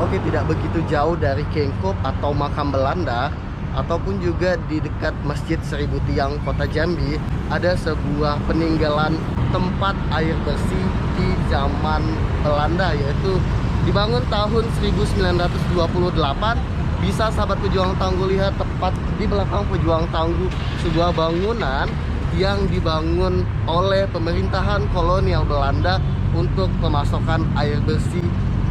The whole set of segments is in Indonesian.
Oke, tidak begitu jauh dari Kengkop atau makam Belanda, ataupun juga di dekat Masjid Seribu Tiang Kota Jambi, ada sebuah peninggalan tempat air bersih di zaman Belanda, yaitu dibangun tahun 1928. Bisa sahabat pejuang tangguh lihat tepat di belakang pejuang tangguh sebuah bangunan yang dibangun oleh pemerintahan kolonial Belanda untuk pemasokan air bersih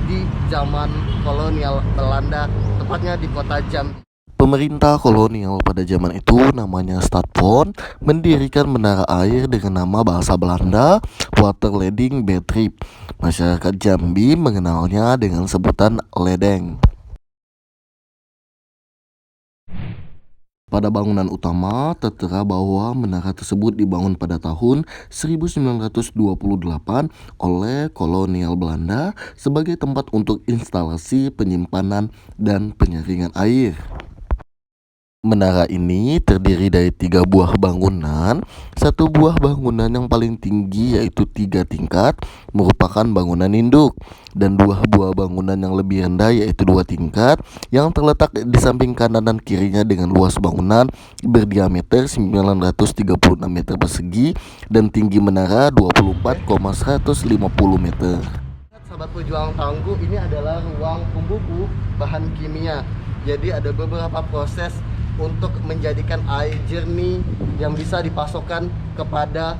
di zaman kolonial Belanda, tepatnya di kota Jambi. Pemerintah kolonial pada zaman itu namanya Stadfond mendirikan menara air dengan nama bahasa Belanda Waterleiding Bedrip. Masyarakat Jambi mengenalnya dengan sebutan ledeng. Pada bangunan utama tertera bahwa menara tersebut dibangun pada tahun 1928 oleh kolonial Belanda sebagai tempat untuk instalasi penyimpanan dan penyaringan air. Menara ini terdiri dari 3 buah bangunan. Satu buah bangunan yang paling tinggi yaitu 3 tingkat merupakan bangunan induk, dan 2 buah bangunan yang lebih rendah yaitu 2 tingkat yang terletak di samping kanan dan kirinya dengan luas bangunan berdiameter 936 meter persegi dan tinggi menara 24,150 meter. Sahabat pejuang tangguh, ini adalah ruang pembumbu bahan kimia. Jadi ada beberapa proses untuk menjadikan air jernih yang bisa dipasokkan kepada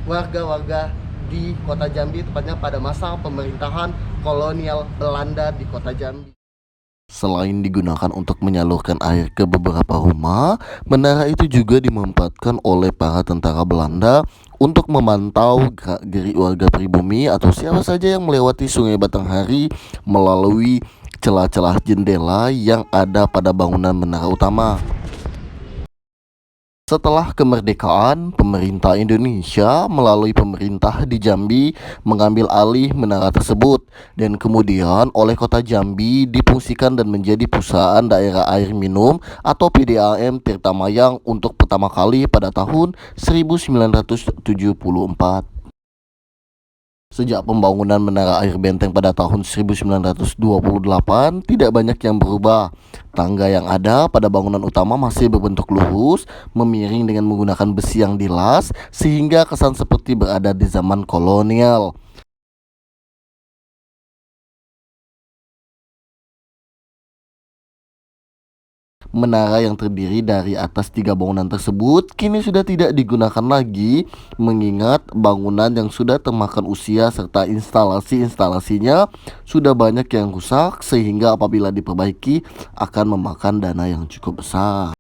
warga-warga di kota Jambi, tepatnya pada masa pemerintahan kolonial Belanda di kota Jambi. Selain digunakan untuk menyalurkan air ke beberapa rumah, menara itu juga dimanfaatkan oleh para tentara Belanda untuk memantau gerak-gerik warga pribumi atau siapa saja yang melewati Sungai Batanghari melalui celah-celah jendela yang ada pada bangunan menara utama. Setelah kemerdekaan, pemerintah Indonesia melalui pemerintah di Jambi mengambil alih menara tersebut, dan kemudian oleh kota Jambi difungsikan dan menjadi perusahaan daerah air minum atau PDAM Tirtamayang untuk pertama kali pada tahun 1974. Sejak pembangunan menara air benteng pada tahun 1928, tidak banyak yang berubah. Tangga yang ada pada bangunan utama masih berbentuk lurus, memiring dengan menggunakan besi yang dilas, sehingga kesan seperti berada di zaman kolonial. Menara yang terdiri dari atas 3 bangunan tersebut kini sudah tidak digunakan lagi, mengingat bangunan yang sudah termakan usia serta instalasi-instalasinya sudah banyak yang rusak, sehingga apabila diperbaiki akan memakan dana yang cukup besar.